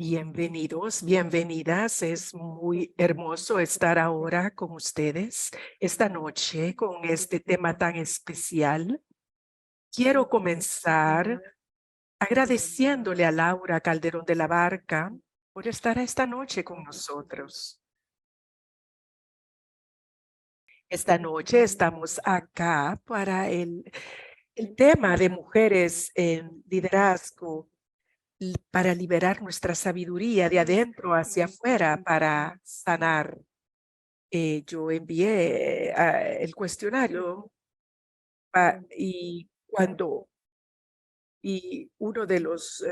Bienvenidos, bienvenidas. Es muy hermoso estar ahora con ustedes esta noche con este tema tan especial. Quiero comenzar agradeciéndole a Laura Calderón de la Barca por estar esta noche con nosotros. Esta noche estamos acá para el tema de mujeres en liderazgo, para liberar nuestra sabiduría de adentro hacia afuera, para sanar. Yo envié el cuestionario y uno de los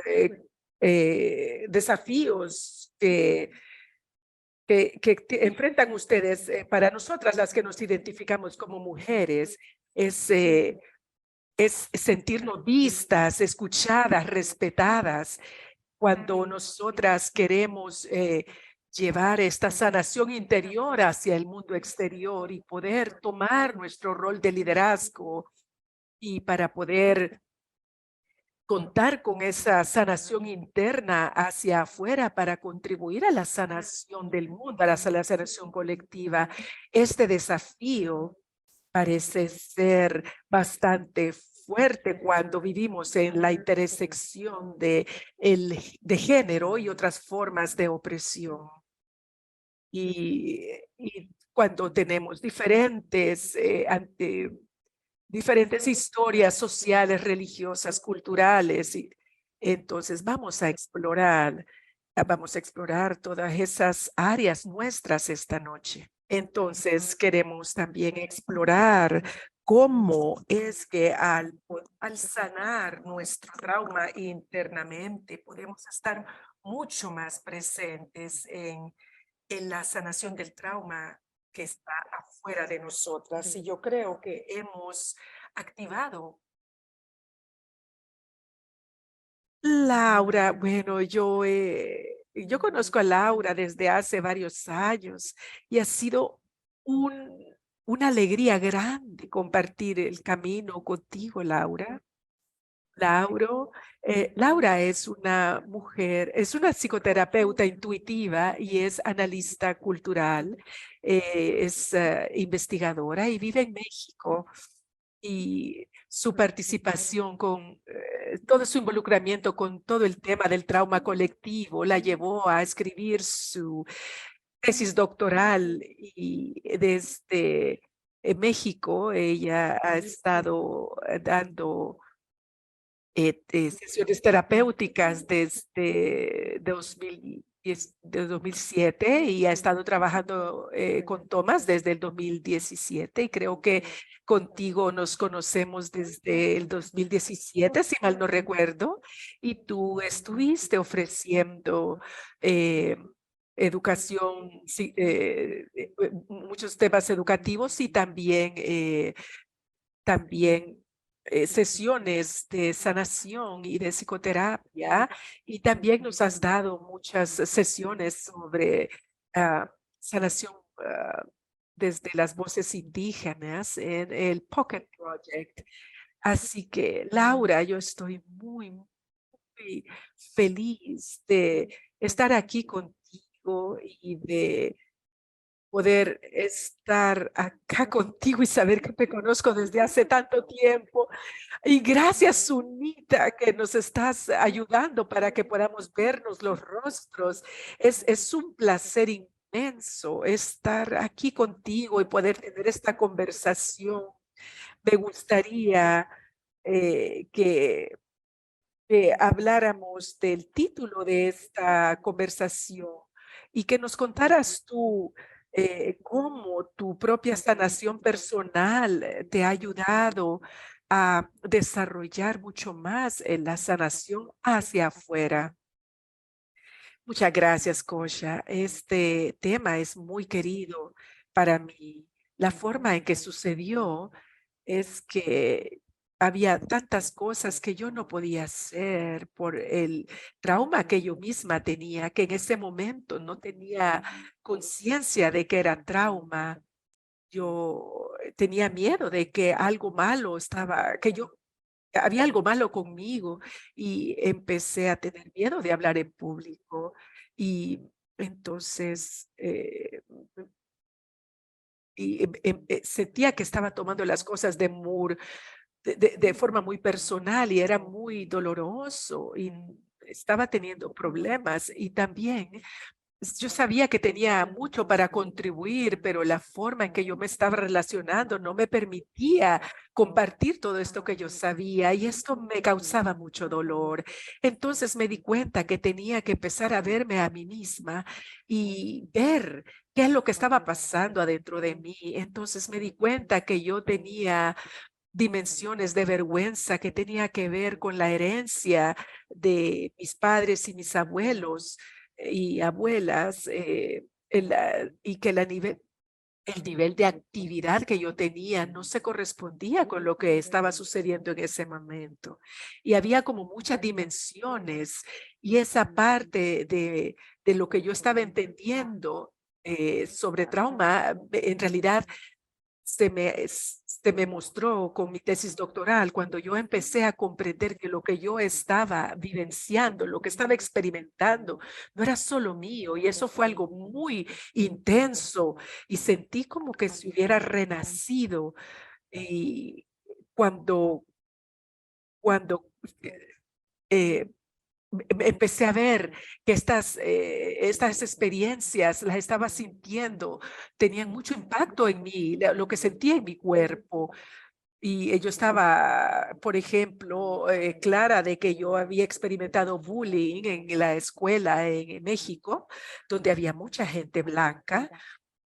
desafíos que enfrentan ustedes para nosotras, las que nos identificamos como mujeres, es sentirnos vistas, escuchadas, respetadas. Cuando nosotras queremos llevar esta sanación interior hacia el mundo exterior y poder tomar nuestro rol de liderazgo y para poder contar con esa sanación interna hacia afuera para contribuir a la sanación del mundo, a la sanación colectiva. Este desafío parece ser bastante fuerte cuando vivimos en la intersección de género y otras formas de opresión. Y cuando tenemos diferentes historias sociales, religiosas, culturales, y entonces vamos a explorar todas esas áreas nuestras esta noche. Entonces queremos también explorar cómo es que al sanar nuestro trauma internamente podemos estar mucho más presentes en la sanación del trauma que está afuera de nosotras. Y yo creo que hemos activado. Laura, bueno, yo conozco a Laura desde hace varios años y ha sido una alegría grande compartir el camino contigo, Laura. Laura es una mujer, es una psicoterapeuta intuitiva y es analista cultural, es investigadora y vive en México. Y su participación todo su involucramiento con todo el tema del trauma colectivo la llevó a escribir su tesis doctoral y desde México ella ha estado dando sesiones terapéuticas desde 2007 y ha estado trabajando con Tomás desde el 2017 y creo que contigo nos conocemos desde el 2017, si mal no recuerdo, y tú estuviste ofreciendo educación, sí, muchos temas educativos y también sesiones de sanación y de psicoterapia, y también nos has dado muchas sesiones sobre sanación desde las voces indígenas en el Pocket Project. Así que, Laura, yo estoy muy feliz de estar aquí contigo y de poder estar acá contigo y saber que te conozco desde hace tanto tiempo. Y gracias, Sunita, que nos estás ayudando para que podamos vernos los rostros. Es un placer inmenso estar aquí contigo y poder tener esta conversación. Me gustaría que habláramos del título de esta conversación y que nos contaras tú cómo tu propia sanación personal te ha ayudado a desarrollar mucho más en la sanación hacia afuera. Muchas gracias, Kosha. Este tema es muy querido para mí. La forma en que sucedió es que había tantas cosas que yo no podía hacer por el trauma que yo misma tenía, que en ese momento no tenía conciencia de que era trauma. Yo tenía miedo de que algo malo estaba, que yo había algo malo conmigo y empecé a tener miedo de hablar en público. Y entonces sentía que estaba tomando las cosas de forma muy personal y era muy doloroso y estaba teniendo problemas. Y también yo sabía que tenía mucho para contribuir, pero la forma en que yo me estaba relacionando no me permitía compartir todo esto que yo sabía y esto me causaba mucho dolor. Entonces me di cuenta que tenía que empezar a verme a mí misma y ver qué es lo que estaba pasando adentro de mí. Entonces me di cuenta que yo tenía dimensiones de vergüenza que tenía que ver con la herencia de mis padres y mis abuelos y abuelas, y que el nivel de actividad que yo tenía no se correspondía con lo que estaba sucediendo en ese momento. Y había como muchas dimensiones y esa parte de lo que yo estaba entendiendo sobre trauma, en realidad se me mostró con mi tesis doctoral cuando yo empecé a comprender que lo que yo estaba vivenciando, lo que estaba experimentando, no era solo mío y eso fue algo muy intenso y sentí como que si hubiera renacido y cuando, cuando eh, empecé a ver que estas experiencias las estaba sintiendo, tenían mucho impacto en mí, lo que sentía en mi cuerpo. Y yo estaba, por ejemplo, clara de que yo había experimentado bullying en la escuela en México, donde había mucha gente blanca.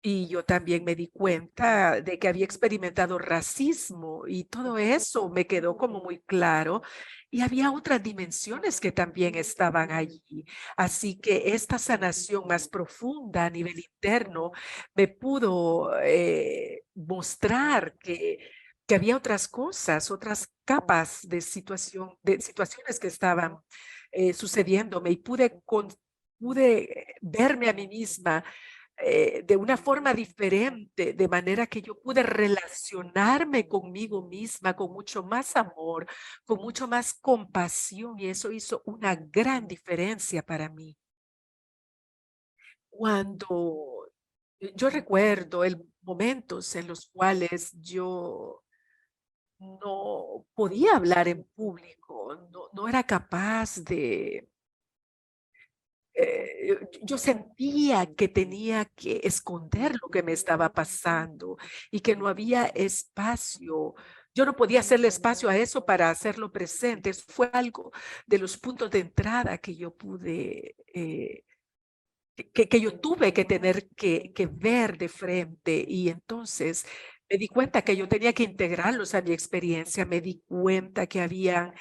Y yo también me di cuenta de que había experimentado racismo y todo eso me quedó como muy claro. Y había otras dimensiones que también estaban allí. Así que esta sanación más profunda a nivel interno me pudo mostrar que había otras cosas, otras capas de situaciones que estaban sucediéndome y pude verme a mí misma de una forma diferente, de manera que yo pude relacionarme conmigo misma con mucho más amor, con mucho más compasión, y eso hizo una gran diferencia para mí. Cuando yo recuerdo momentos en los cuales yo no podía hablar en público, no era capaz yo sentía que tenía que esconder lo que me estaba pasando y que no había espacio. Yo no podía hacerle espacio a eso para hacerlo presente. Eso fue algo de los puntos de entrada que yo pude, que yo tuve que tener que ver de frente. Y entonces me di cuenta que yo tenía que integrarlos a mi experiencia. Me di cuenta que había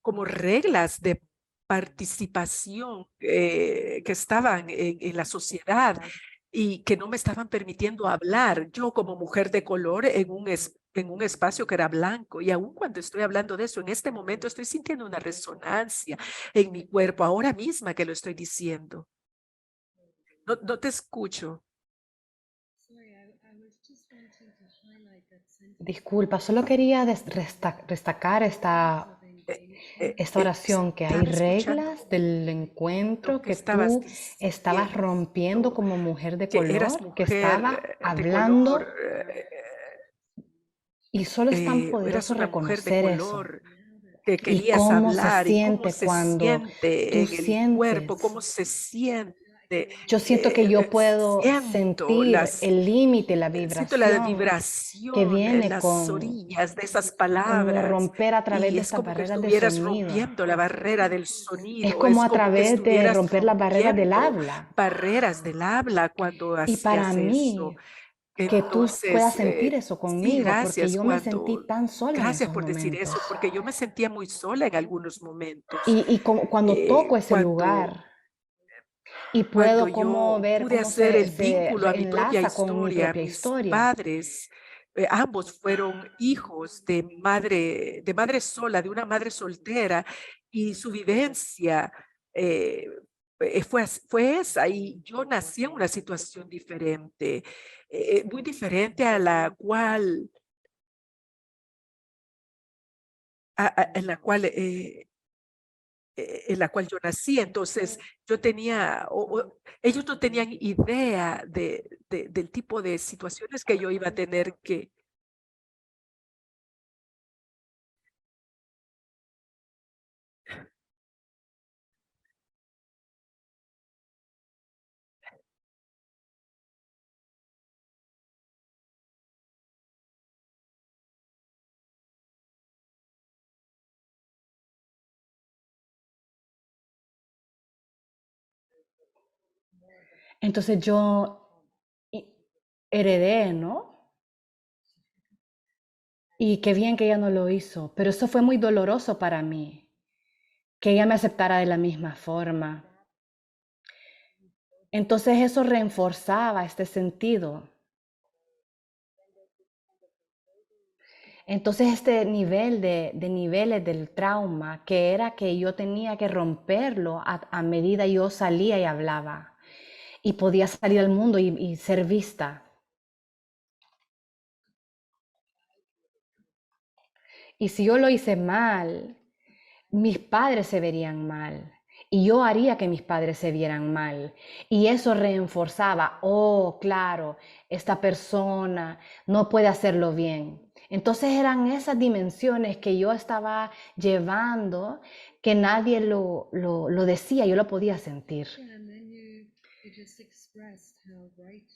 como reglas de participación que estaban en la sociedad y que no me estaban permitiendo hablar. Yo como mujer de color en un espacio que era blanco y aún cuando estoy hablando de eso, en este momento estoy sintiendo una resonancia en mi cuerpo, ahora misma que lo estoy diciendo. No te escucho. Disculpa, solo quería destacar esta oración, que hay Estaba escuchando reglas del lo encuentro que que estabas tú estabas rompiendo diciendo, como mujer de que eras color, que mujer estaba de color, hablando y solo es tan eras poderoso una mujer de reconocer eso. color, que Y querías cómo se hablar y cómo siente se cuando siente tú en el cuerpo, sientes. cómo se siente. Yo siento que yo puedo Siento sentir el límite, la siento la vibración que vibración en viene las con orillas de esas como palabras romper a través y de es estas como que barreras de estuvieras sonido. rompiendo la barrera del Es sonido, como es a como que través de estuvieras romper las barreras del rompiendo habla. barreras del habla cuando Y para hacías eso. mí, que tú puedas Entonces, sentir eso sí, conmigo, porque yo me sentí tan sola en gracias esos por decir momentos. eso, porque yo me sentía muy sola en algunos momentos. Y como cuando toco ese Cuando lugar y cuando puedo como yo ver pude cómo hacer el se vínculo a mi propia enlaza con mi historia, propia mis historia. padres, ambos fueron hijos de madre sola, de una madre soltera, y su vivencia eh, fue esa, y yo nací en una situación diferente, muy diferente a la cual en la cual yo nací. Entonces, yo tenía, ellos no tenían idea del tipo de situaciones que yo iba a tener que. Entonces yo heredé, ¿no? Y qué bien que ella no lo hizo, pero eso fue muy doloroso para mí, que ella me aceptara de la misma forma. Entonces eso reforzaba este sentido. Entonces este nivel de niveles del trauma, que era que yo tenía que romperlo a medida yo salía y hablaba y podía salir al mundo y ser vista. Y si yo lo hice mal, mis padres se verían mal. Y yo haría que mis padres se vieran mal. Y eso reforzaba, oh, claro, esta persona no puede hacerlo bien. Entonces eran esas dimensiones que yo estaba llevando, que nadie lo decía, yo lo podía sentir.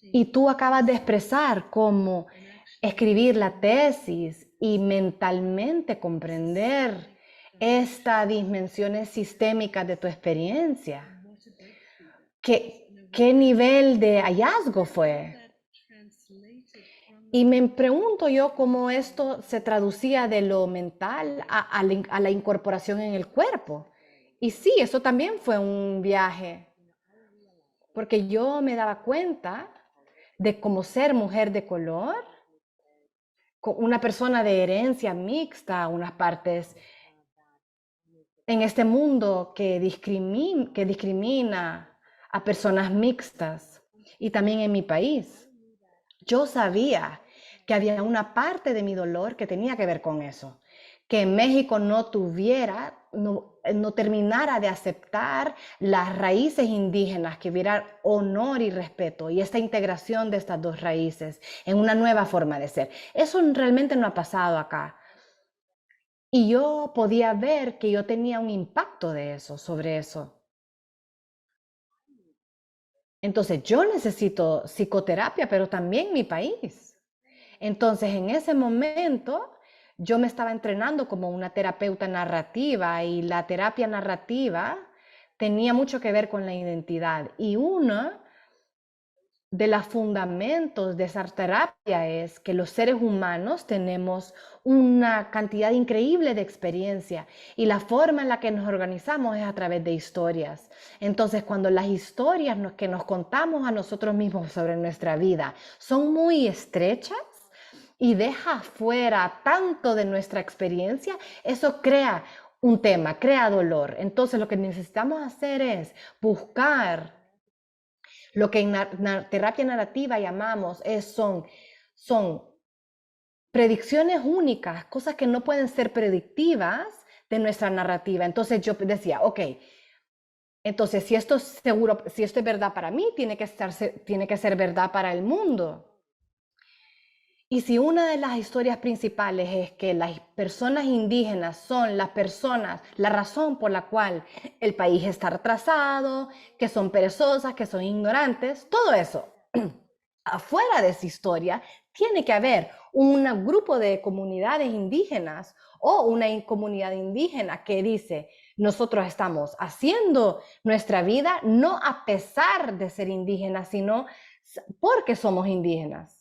Y tú acabas de expresar cómo escribir la tesis y mentalmente comprender estas dimensiones sistémicas de tu experiencia. ¿Qué nivel de hallazgo fue? Y me pregunto yo cómo esto se traducía de lo mental a la incorporación en el cuerpo. Y sí, eso también fue un viaje, porque yo me daba cuenta de cómo ser mujer de color, una persona de herencia mixta, unas partes en este mundo que discrimina a personas mixtas, y también en mi país. Yo sabía que había una parte de mi dolor que tenía que ver con eso, que en México no terminara de aceptar las raíces indígenas, que hubiera honor y respeto y esta integración de estas dos raíces en una nueva forma de ser. Eso realmente no ha pasado acá. Y yo podía ver que yo tenía un impacto de eso, sobre eso. Entonces yo necesito psicoterapia, pero también mi país. Entonces en ese momento yo me estaba entrenando como una terapeuta narrativa, y la terapia narrativa tenía mucho que ver con la identidad. Y uno de los fundamentos de esa terapia es que los seres humanos tenemos una cantidad increíble de experiencia, y la forma en la que nos organizamos es a través de historias. Entonces, cuando las historias que nos contamos a nosotros mismos sobre nuestra vida son muy estrechas y deja fuera tanto de nuestra experiencia, eso crea un tema, crea dolor. Entonces, lo que necesitamos hacer es buscar lo que en terapia narrativa llamamos son predicciones únicas, cosas que no pueden ser predictivas de nuestra narrativa. Entonces yo decía, ok, entonces si esto es seguro, si esto es verdad para mí, tiene que ser verdad para el mundo. Y si una de las historias principales es que las personas indígenas son la razón por la cual el país está retrasado, que son perezosas, que son ignorantes, todo eso, afuera de esa historia, tiene que haber un grupo de comunidades indígenas o una comunidad indígena que dice, nosotros estamos haciendo nuestra vida no a pesar de ser indígenas, sino porque somos indígenas.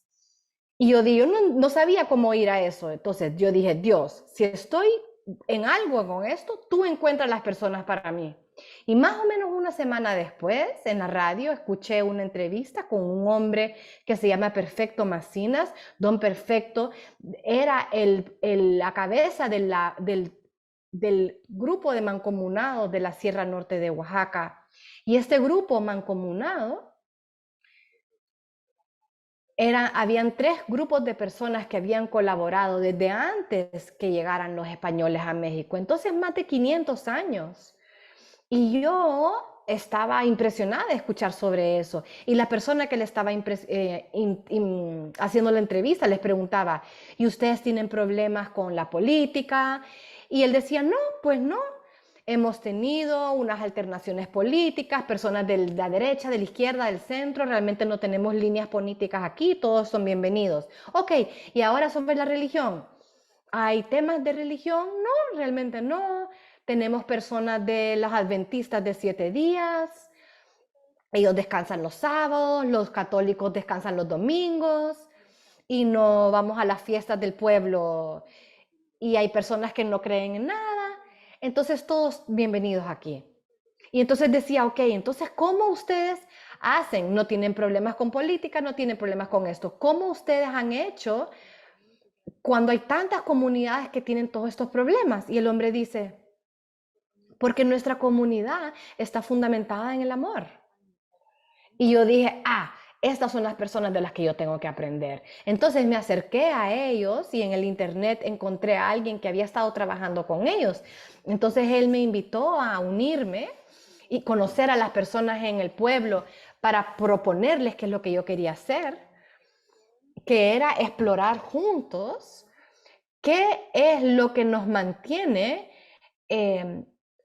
Y yo no sabía cómo ir a eso. Entonces yo dije, Dios, si estoy en algo con esto, tú encuentras las personas para mí. Y más o menos una semana después, en la radio, escuché una entrevista con un hombre que se llama Perfecto Macinas. Don Perfecto era la cabeza del grupo de mancomunados de la Sierra Norte de Oaxaca. Y este grupo mancomunado habían 3 grupos de personas que habían colaborado desde antes que llegaran los españoles a México. Entonces, más de 500 años. Y yo estaba impresionada de escuchar sobre eso. Y la persona que le estaba haciendo la entrevista les preguntaba, ¿y ustedes tienen problemas con la política? Y él decía, no, pues no. Hemos tenido unas alternaciones políticas, personas de la derecha, de la izquierda, del centro, realmente no tenemos líneas políticas aquí, todos son bienvenidos. Ok, y ahora sobre la religión. ¿Hay temas de religión? No, realmente no. Tenemos personas de los adventistas de 7 días. Ellos descansan los sábados, los católicos descansan los domingos y no vamos a las fiestas del pueblo. Y hay personas que no creen en nada. Entonces todos bienvenidos aquí. Y entonces decía, ok, entonces ¿cómo ustedes hacen? No tienen problemas con política, no tienen problemas con esto. ¿Cómo ustedes han hecho cuando hay tantas comunidades que tienen todos estos problemas? Y el hombre dice, porque nuestra comunidad está fundamentada en el amor. Y yo dije, estas son las personas de las que yo tengo que aprender. Entonces me acerqué a ellos y en el internet encontré a alguien que había estado trabajando con ellos. Entonces él me invitó a unirme y conocer a las personas en el pueblo para proponerles qué es lo que yo quería hacer, que era explorar juntos qué es lo que nos mantiene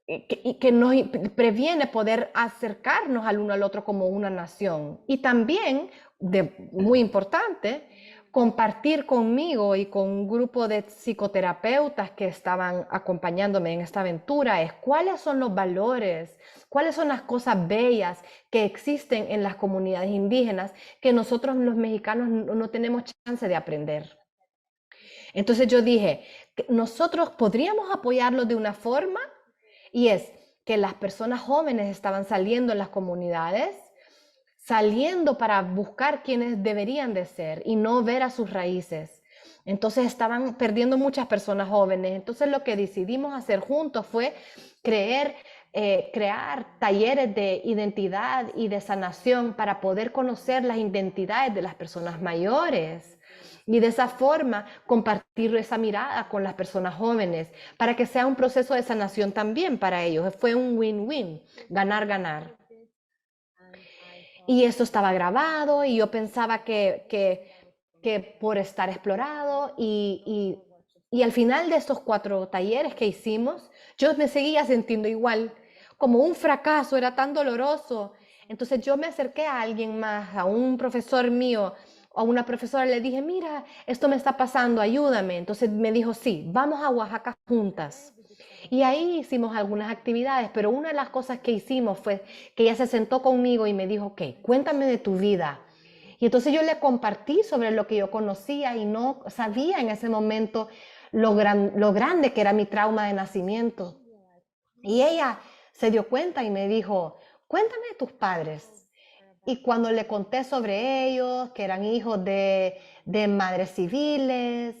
y que nos previene poder acercarnos al uno al otro como una nación. Y también, muy importante, compartir conmigo y con un grupo de psicoterapeutas que estaban acompañándome en esta aventura es cuáles son los valores, cuáles son las cosas bellas que existen en las comunidades indígenas que nosotros los mexicanos no tenemos chance de aprender. Entonces yo dije, nosotros podríamos apoyarlos de una forma y es que las personas jóvenes estaban saliendo en las comunidades, saliendo para buscar quienes deberían de ser y no ver a sus raíces. Entonces estaban perdiendo muchas personas jóvenes. Entonces lo que decidimos hacer juntos fue crear talleres de identidad y de sanación para poder conocer las identidades de las personas mayores. Y de esa forma compartir esa mirada con las personas jóvenes para que sea un proceso de sanación también para ellos. Fue un win-win, ganar, ganar. Y esto estaba grabado y yo pensaba que por estar explorado y al final de estos 4 talleres que hicimos, yo me seguía sintiendo igual, como un fracaso, era tan doloroso. Entonces yo me acerqué a alguien más, a un profesor mío, a una profesora, le dije, mira, esto me está pasando, ayúdame. Entonces me dijo, sí, vamos a Oaxaca juntas. Y ahí hicimos algunas actividades, pero una de las cosas que hicimos fue que ella se sentó conmigo y me dijo, ok, cuéntame de tu vida. Y entonces yo le compartí sobre lo que yo conocía y no sabía en ese momento lo grande que era mi trauma de nacimiento. Y ella se dio cuenta y me dijo, cuéntame de tus padres. Y cuando le conté sobre ellos, que eran hijos de madres civiles,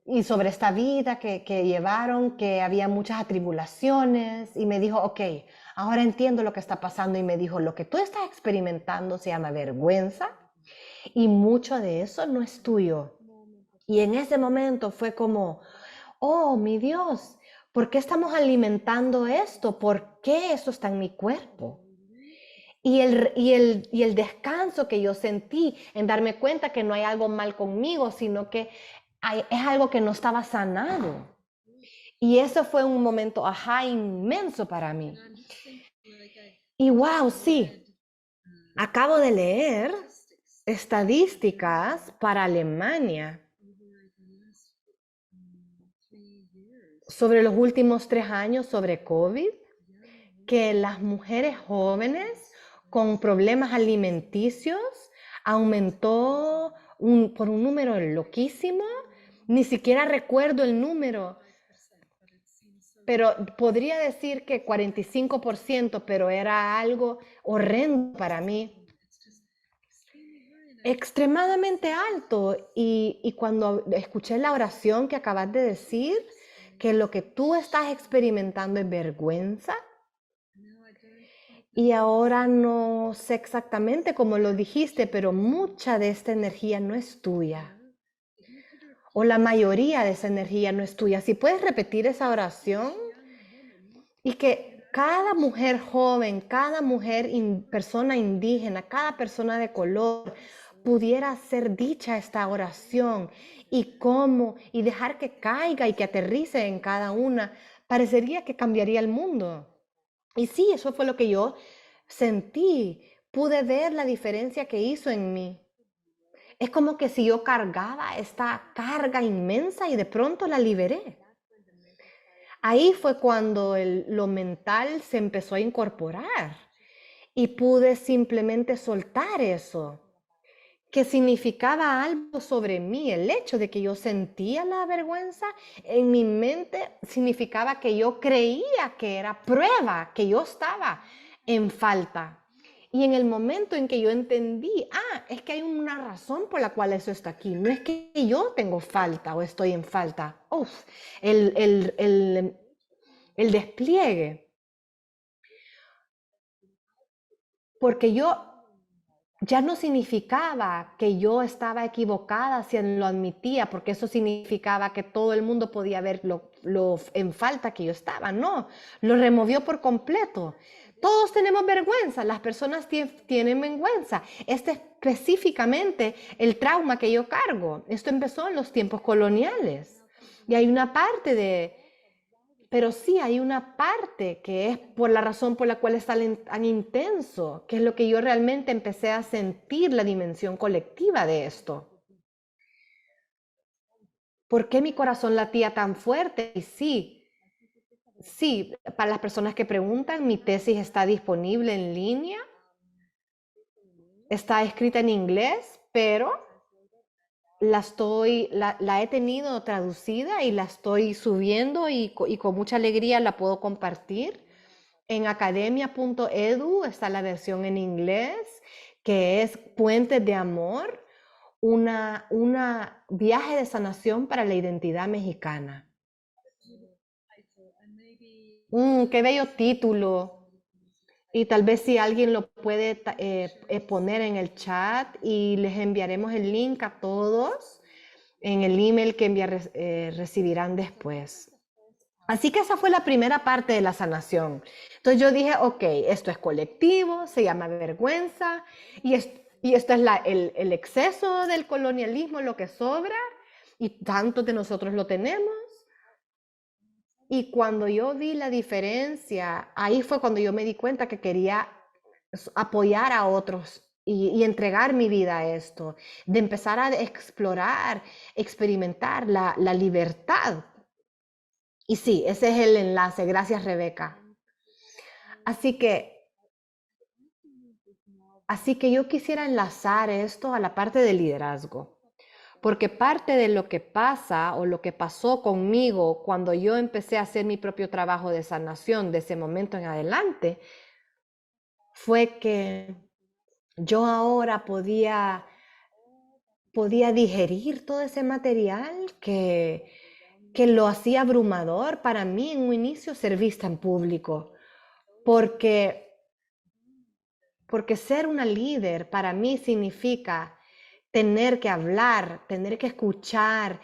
y sobre esta vida que llevaron, que había muchas atribulaciones, y me dijo, ok, ahora entiendo lo que está pasando, y me dijo, lo que tú estás experimentando se llama vergüenza, y mucho de eso no es tuyo. Y en ese momento fue como, oh, mi Dios, ¿por qué estamos alimentando esto? ¿Por qué esto está en mi cuerpo? Y el descanso que yo sentí en darme cuenta que no hay algo mal conmigo, sino que es algo que no estaba sanado. Y eso fue un momento ajá inmenso para mí. Y wow, sí, acabo de leer estadísticas para Alemania sobre los últimos 3 años sobre COVID, que las mujeres jóvenes con problemas alimenticios aumentó por un número loquísimo. Ni siquiera recuerdo el número, pero podría decir que 45%, pero era algo horrendo para mí. Extremadamente alto. Y cuando escuché la oración que acabas de decir, que lo que tú estás experimentando es vergüenza, Y ahora no sé exactamente cómo lo dijiste, pero mucha de esta energía no es tuya. O la mayoría de esa energía no es tuya. Si puedes repetir esa oración y que cada mujer joven, cada mujer, persona indígena, cada persona de color pudiera ser dicha esta oración y cómo, y dejar que caiga y que aterrice en cada una, parecería que cambiaría el mundo. Y sí, eso fue lo que yo sentí. Pude ver la diferencia que hizo en mí. Es como que si yo cargaba esta carga inmensa y de pronto la liberé. Ahí fue cuando lo mental se empezó a incorporar y pude simplemente soltar eso, que significaba algo sobre mí. El hecho de que yo sentía la vergüenza en mi mente significaba que yo creía que era prueba, que yo estaba en falta. Y en el momento en que yo entendí, es que hay una razón por la cual eso está aquí. No es que yo tengo falta o estoy en falta. El despliegue. Porque yo ya no significaba que yo estaba equivocada si lo admitía, porque eso significaba que todo el mundo podía ver lo en falta que yo estaba. No, lo removió por completo. Todos tenemos vergüenza, las personas tienen vergüenza. Este es específicamente el trauma que yo cargo. Esto empezó en los tiempos coloniales. Y hay una parte pero sí hay una parte que es por la razón por la cual es tan intenso, que es lo que yo realmente empecé a sentir la dimensión colectiva de esto. ¿Por qué mi corazón latía tan fuerte? Y sí, para las personas que preguntan, mi tesis está disponible en línea, está escrita en inglés, pero la he tenido traducida y la estoy subiendo y con mucha alegría la puedo compartir. En academia.edu está la versión en inglés, que es Puentes de Amor, una viaje de sanación para la identidad mexicana. Qué bello título. Y tal vez si alguien lo puede poner en el chat y les enviaremos el link a todos en el email que recibirán después. Así que esa fue la primera parte de la sanación. Entonces yo dije, ok, esto es colectivo, se llama vergüenza, y esto es el exceso del colonialismo, lo que sobra, y tantos de nosotros lo tenemos. Y cuando yo vi la diferencia, ahí fue cuando yo me di cuenta que quería apoyar a otros y entregar mi vida a esto, de empezar a explorar, experimentar la libertad. Y sí, ese es el enlace. Gracias, Rebeca. Así que, así que yo quisiera enlazar esto a la parte del liderazgo, porque parte de lo que pasa o lo que pasó conmigo cuando yo empecé a hacer mi propio trabajo de sanación de ese momento en adelante, fue que yo ahora podía digerir todo ese material que lo hacía abrumador para mí en un inicio ser vista en público, porque ser una líder para mí significa tener que hablar, tener que escuchar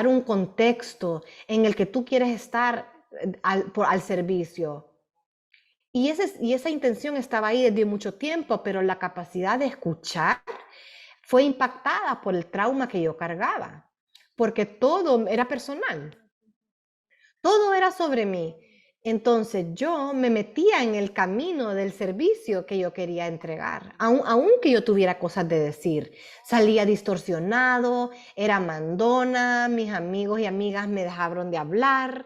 un contexto en el que tú quieres estar al servicio. Y esa intención estaba ahí desde mucho tiempo, pero la capacidad de escuchar fue impactada por el trauma que yo cargaba, porque todo era personal, todo era sobre mí. Entonces yo me metía en el camino del servicio que yo quería entregar, aunque yo tuviera cosas de decir. Salía distorsionado, era mandona, mis amigos y amigas me dejaron de hablar.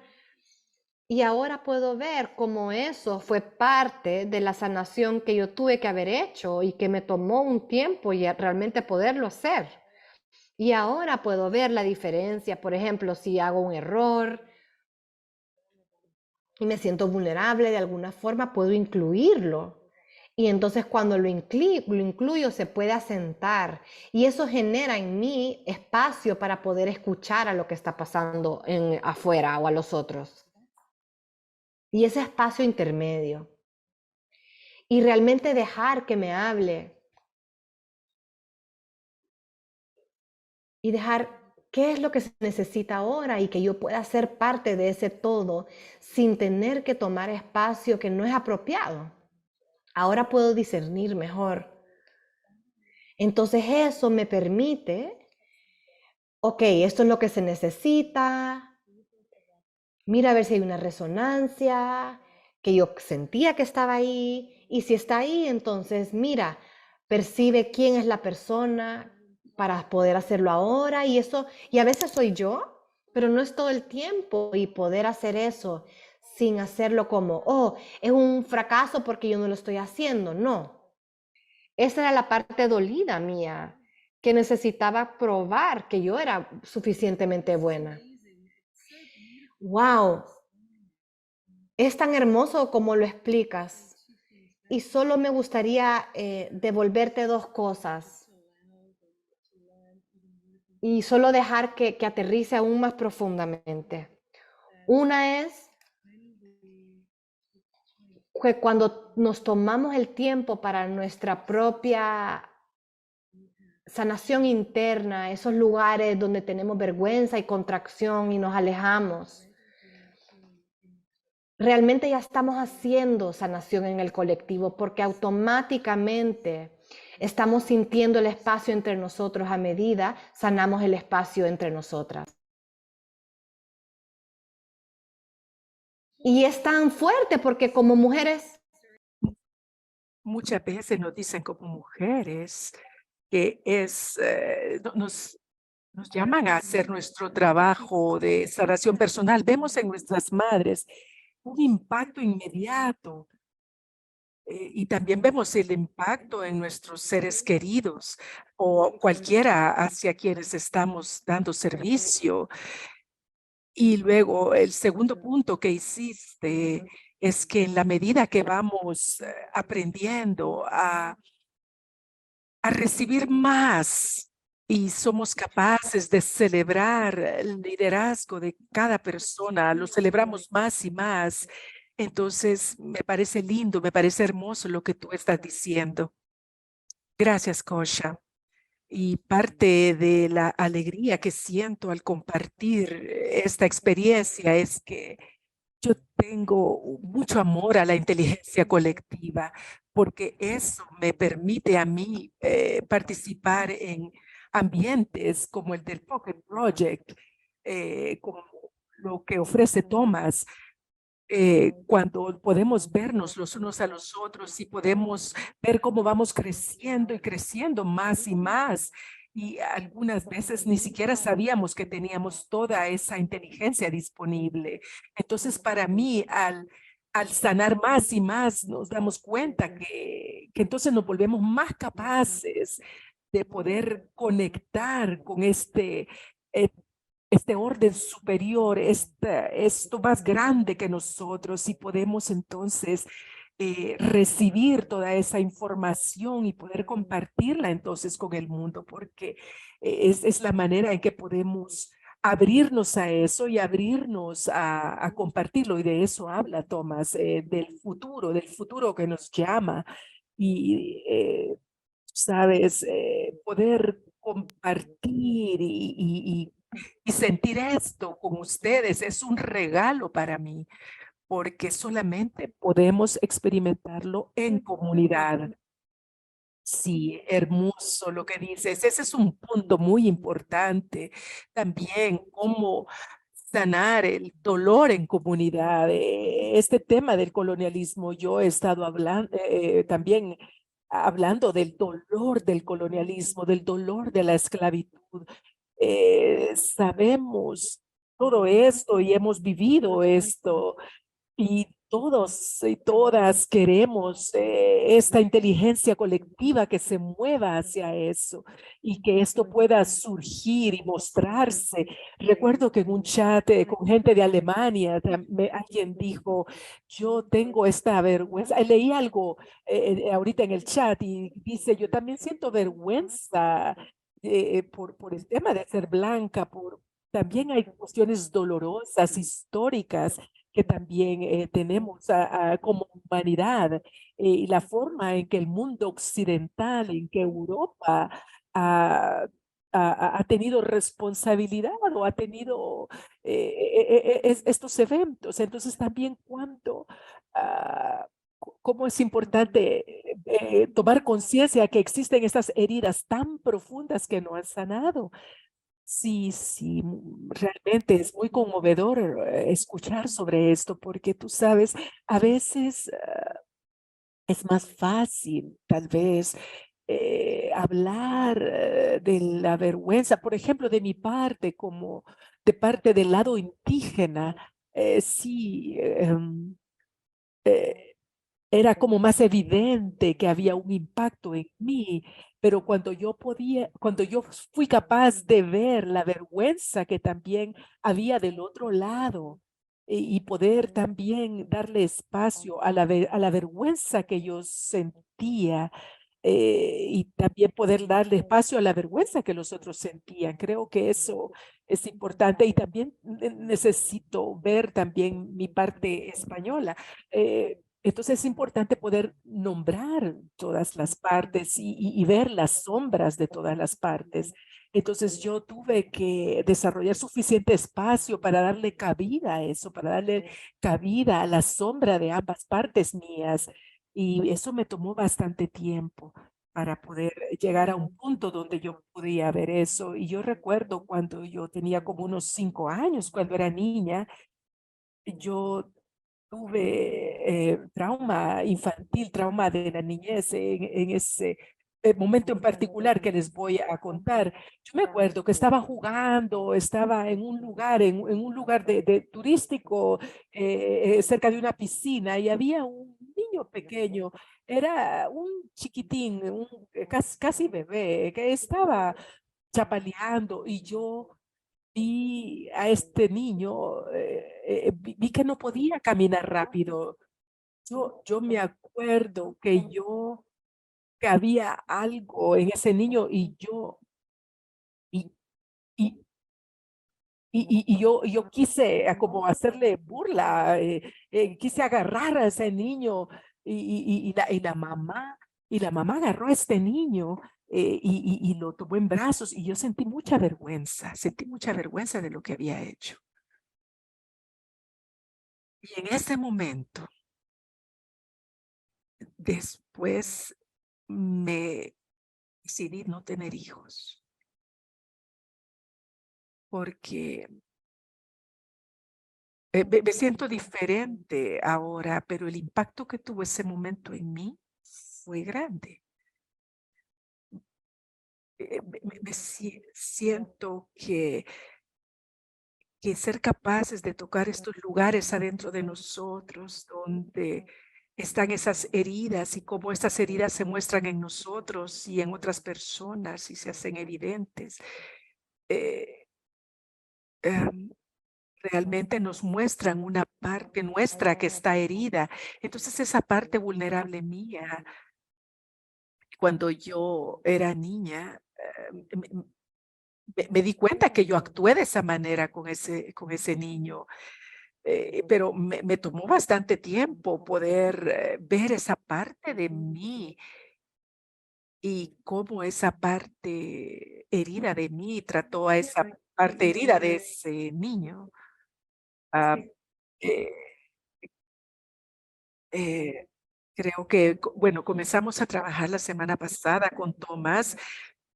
Y ahora puedo ver cómo eso fue parte de la sanación que yo tuve que haber hecho y que me tomó un tiempo y realmente poderlo hacer. Y ahora puedo ver la diferencia, por ejemplo, si hago un error y me siento vulnerable de alguna forma, puedo incluirlo. Y entonces cuando lo incluyo se puede asentar y eso genera en mí espacio para poder escuchar a lo que está pasando afuera o a los otros. Y ese espacio intermedio. y realmente dejar que me hable y dejar qué es lo que se necesita ahora y que yo pueda ser parte de ese todo sin tener que tomar espacio que no es apropiado. Ahora puedo discernir mejor. Entonces eso me permite, ok, esto es lo que se necesita, mira a ver si hay una resonancia, que yo sentía que estaba ahí, y si está ahí, entonces mira, percibe quién es la persona para poder hacerlo ahora, y eso, y a veces soy yo, pero no es todo el tiempo, y poder hacer eso sin hacerlo como, oh, es un fracaso porque yo no lo estoy haciendo, no. Esa era la parte dolida mía, que necesitaba probar que yo era suficientemente buena. Wow, es tan hermoso como lo explicas. Y solo me gustaría devolverte dos cosas y solo dejar que aterrice aún más profundamente. Una es que cuando nos tomamos el tiempo para nuestra propia sanación interna, esos lugares donde tenemos vergüenza y contracción y nos alejamos, realmente ya estamos haciendo sanación en el colectivo porque automáticamente estamos sintiendo el espacio entre nosotros a medida sanamos el espacio entre nosotras. Y es tan fuerte porque como mujeres Muchas veces nos dicen como mujeres que nos llaman a hacer nuestro trabajo de sanación personal. Vemos en nuestras madres un impacto inmediato y también vemos el impacto en nuestros seres queridos o cualquiera hacia quienes estamos dando servicio. Y luego el segundo punto que hiciste es que en la medida que vamos aprendiendo a recibir más y somos capaces de celebrar el liderazgo de cada persona, lo celebramos más y más. Entonces, me parece lindo, me parece hermoso lo que tú estás diciendo. Gracias, Kosha. Y parte de la alegría que siento al compartir esta experiencia es que yo tengo mucho amor a la inteligencia colectiva porque eso me permite a mí participar en ambientes como el del Pocket Project, como lo que ofrece Thomas, cuando podemos vernos los unos a los otros y podemos ver cómo vamos creciendo y creciendo más y más. Y algunas veces ni siquiera sabíamos que teníamos toda esa inteligencia disponible. Entonces, para mí, al sanar más y más, nos damos cuenta que entonces nos volvemos más capaces de poder conectar con eh, este orden superior, esto más grande que nosotros y podemos entonces recibir toda esa información y poder compartirla entonces con el mundo, porque es la manera en que podemos abrirnos a eso y abrirnos a compartirlo. Y de eso habla Tomás, del futuro que nos llama. Y, sabes, poder compartir y sentir esto con ustedes es un regalo para mí, porque solamente podemos experimentarlo en comunidad. Sí, hermoso lo que dices. Ese es un punto muy importante. También cómo sanar el dolor en comunidad. Este tema del colonialismo, yo he estado hablando también hablando del dolor del colonialismo, del dolor de la esclavitud. Sabemos todo esto y hemos vivido esto y todos y todas queremos esta inteligencia colectiva que se mueva hacia eso y que esto pueda surgir y mostrarse. Recuerdo que en un chat con gente de Alemania, alguien dijo, yo tengo esta vergüenza. Leí algo ahorita en el chat y dice, yo también siento vergüenza por el tema de ser blanca, también hay cuestiones dolorosas, históricas que también tenemos como humanidad, y la forma en que el mundo occidental, en que Europa ha, ha tenido responsabilidad o ha tenido estos eventos. Entonces también cuánto, cómo es importante tomar conciencia que existen estas heridas tan profundas que no han sanado. Sí, sí, realmente es muy conmovedor escuchar sobre esto, porque tú sabes, a veces es más fácil, tal vez, hablar de la vergüenza, por ejemplo, de mi parte, como de parte del lado indígena. Sí, eh, era como más evidente que había un impacto en mí, pero cuando yo fui capaz de ver la vergüenza que también había del otro lado, y poder también darle espacio a a la vergüenza que yo sentía, y también poder darle espacio a la vergüenza que los otros sentían. Creo que eso es importante, y también necesito ver también mi parte española. Entonces es importante poder nombrar todas las partes y ver las sombras de todas las partes. Entonces yo tuve que desarrollar suficiente espacio para darle cabida a eso, para darle cabida a la sombra de ambas partes mías. Y eso me tomó bastante tiempo para poder llegar a un punto donde yo podía ver eso. Y yo recuerdo cuando yo tenía como unos 5 años, cuando era niña, yo tuve trauma infantil, trauma de la niñez en ese momento en particular que les voy a contar. Yo me acuerdo que estaba jugando, estaba en un lugar, en un lugar de turístico, cerca de una piscina, y había un niño pequeño, era un chiquitín, casi bebé, que estaba chapaleando, y yo vi a este niño, vi que no podía caminar rápido. Yo me acuerdo que había algo en ese niño, y, y, yo quise como hacerle burla, quise agarrar a ese niño, y la mamá agarró a este niño, y lo tomó en brazos, y yo sentí mucha vergüenza de lo que había hecho. Y en ese momento, después me decidí no tener hijos, porque me siento diferente ahora, pero el impacto que tuvo ese momento en mí fue grande. Siento que ser capaces de tocar estos lugares adentro de nosotros, donde están esas heridas, y cómo estas heridas se muestran en nosotros y en otras personas y se hacen evidentes, eh, em, realmente nos muestran una parte nuestra que está herida. Entonces esa parte vulnerable mía, cuando yo era niña, me di cuenta que yo actué de esa manera con ese niño. Pero me tomó bastante tiempo poder ver esa parte de mí, y cómo esa parte herida de mí trató a esa parte herida de ese niño. Ah, eh, eh, Creo que, bueno, comenzamos a trabajar la semana pasada con Tomás,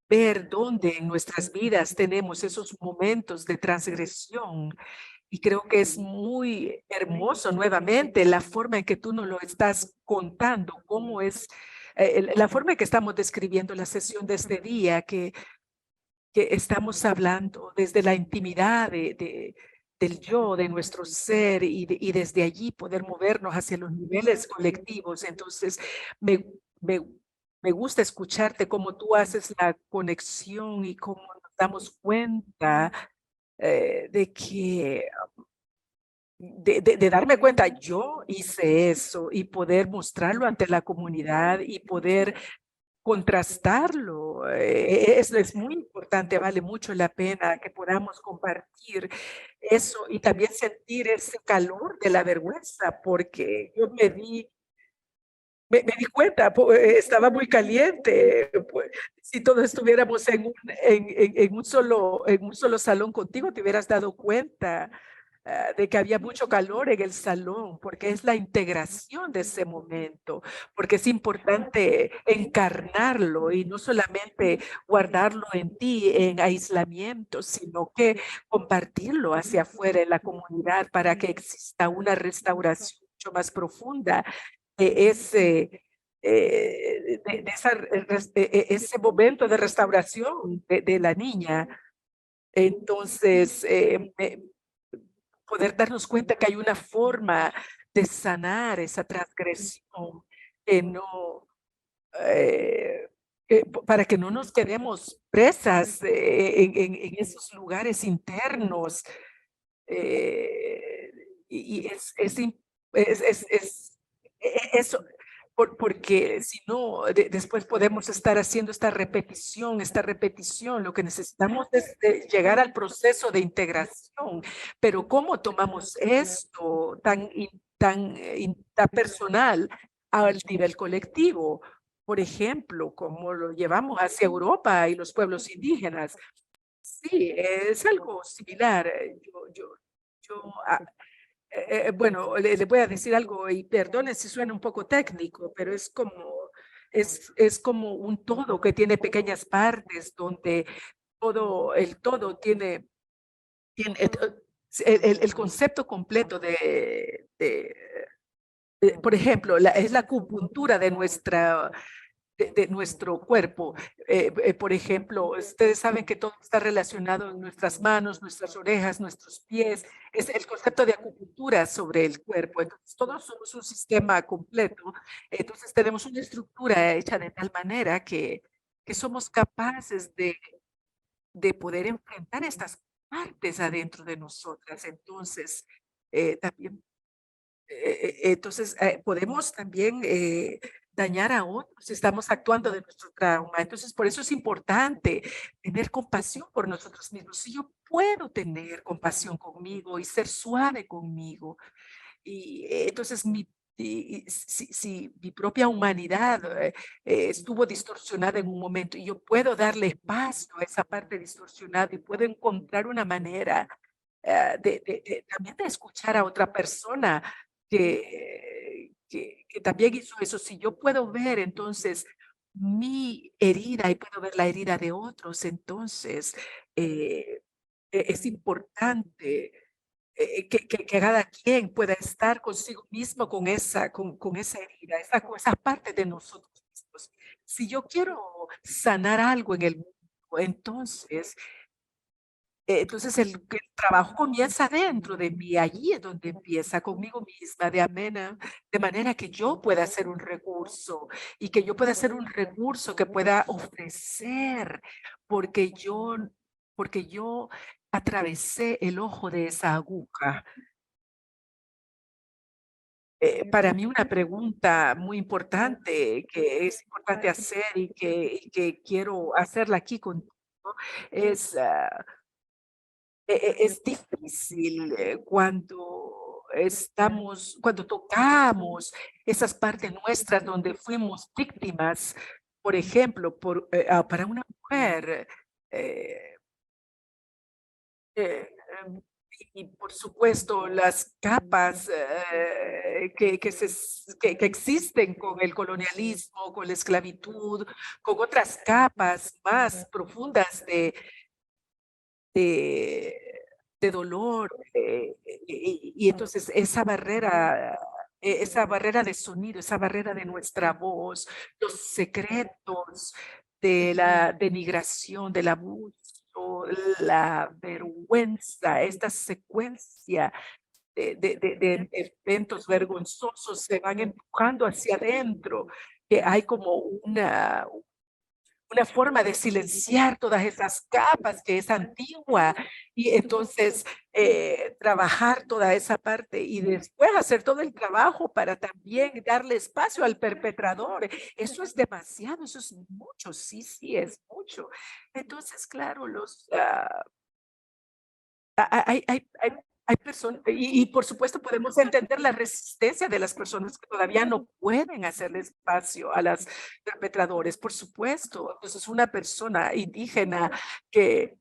ver dónde en nuestras vidas tenemos esos momentos de transgresión. Y creo que es muy hermoso nuevamente la forma en que tú nos lo estás contando, cómo es la forma en que estamos describiendo la sesión de este día, que estamos hablando desde la intimidad del yo, de nuestro ser, y desde allí poder movernos hacia los niveles colectivos. Entonces, me, me, me gusta escucharte cómo tú haces la conexión y cómo nos damos cuenta de que de darme cuenta, yo hice eso, y poder mostrarlo ante la comunidad y poder contrastarlo. Es muy importante, vale mucho la pena que podamos compartir eso y también sentir ese calor de la vergüenza, porque yo me di cuenta, estaba muy caliente. Pues, si todos estuviéramos en un solo salón contigo, te hubieras dado cuenta de que había mucho calor en el salón, porque es la integración de ese momento, porque es importante encarnarlo y no solamente guardarlo en ti en aislamiento, sino que compartirlo hacia afuera en la comunidad para que exista una restauración mucho más profunda de ese momento de restauración de la niña. Entonces, poder darnos cuenta que hay una forma de sanar esa transgresión que no, eh, para que no nos quedemos presas en esos lugares internos. Y eso, porque si no, después podemos estar haciendo esta repetición. Lo que necesitamos es llegar al proceso de integración. Pero ¿cómo tomamos esto tan personal al nivel colectivo? Por ejemplo, ¿cómo lo llevamos hacia Europa y los pueblos indígenas? Sí, es algo similar. Bueno, le voy a decir algo y perdone si suena un poco técnico, pero es como un todo que tiene pequeñas partes donde el todo tiene el concepto completo por ejemplo, es la acupuntura de nuestro cuerpo. Por ejemplo, ustedes saben que todo está relacionado en nuestras manos, nuestras orejas, nuestros pies. Es el concepto de acupuntura sobre el cuerpo. Entonces, todos somos un sistema completo. Entonces, tenemos una estructura hecha de tal manera que somos capaces de poder enfrentar estas partes adentro de nosotras. Entonces, también entonces, podemos también dañar a otros si estamos actuando de nuestro trauma. Entonces, por eso es importante tener compasión por nosotros mismos. Si yo puedo tener compasión conmigo y ser suave conmigo, y entonces si mi propia humanidad estuvo distorsionada en un momento y yo puedo darle espacio a esa parte distorsionada y puedo encontrar una manera también de escuchar a otra persona que también hizo eso. Si yo puedo ver entonces mi herida y puedo ver la herida de otros, entonces es importante que cada quien pueda estar consigo mismo con esa herida, con esas partes de nosotros mismos. Si yo quiero sanar algo en el mundo, entonces el trabajo comienza dentro de mí, allí es donde empieza conmigo misma, de manera que yo pueda ser un recurso y que yo pueda ser un recurso que pueda ofrecer, porque yo atravesé el ojo de esa aguja. Para mí una pregunta muy importante que es importante hacer y que quiero hacerla aquí contigo es... es difícil cuando tocamos esas partes nuestras donde fuimos víctimas, por ejemplo, para una mujer, eh, eh, em, y por supuesto las capas que existen con el colonialismo, con la esclavitud, con otras capas más profundas de, de dolor. Y entonces esa barrera de sonido, esa barrera de nuestra voz, los secretos de la denigración, del abuso, la vergüenza, esta secuencia de eventos vergonzosos se van empujando hacia adentro, que hay como una forma de silenciar todas esas capas que es antigua y entonces trabajar toda esa parte y después hacer todo el trabajo para también darle espacio al perpetrador. Eso es demasiado, eso es mucho, sí, sí, es mucho. Entonces, claro, hay personas, y por supuesto podemos entender la resistencia de las personas que todavía no pueden hacerle espacio a las perpetradores, por supuesto. Entonces, una persona indígena que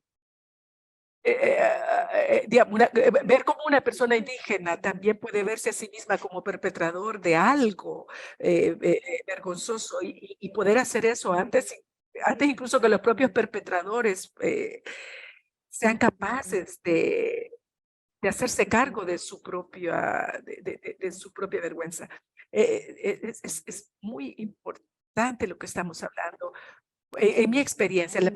digamos, ver cómo una persona indígena también puede verse a sí misma como perpetrador de algo vergonzoso y poder hacer eso antes incluso que los propios perpetradores sean capaces de hacerse cargo de su de su propia vergüenza. Es muy importante lo que estamos hablando. En mi experiencia, la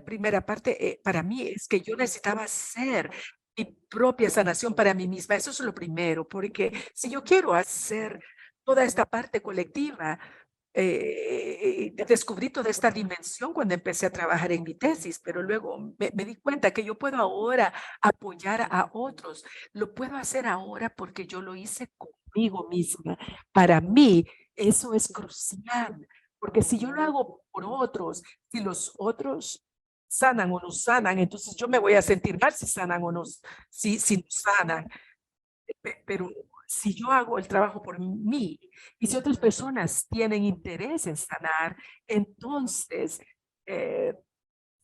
primera parte para mí es que yo necesitaba hacer mi propia sanación para mí misma. Eso es lo primero, porque si yo quiero hacer toda esta parte colectiva, descubrí toda esta dimensión cuando empecé a trabajar en mi tesis, pero luego me di cuenta que yo puedo ahora apoyar a otros. Lo puedo hacer ahora porque yo lo hice conmigo misma. Para mí, eso es crucial, porque si yo lo hago por otros, si los otros sanan o no sanan, entonces yo me voy a sentir mal si sanan o no, si no sanan. Pero si yo hago el trabajo por mí y si otras personas tienen interés en sanar, entonces, eh,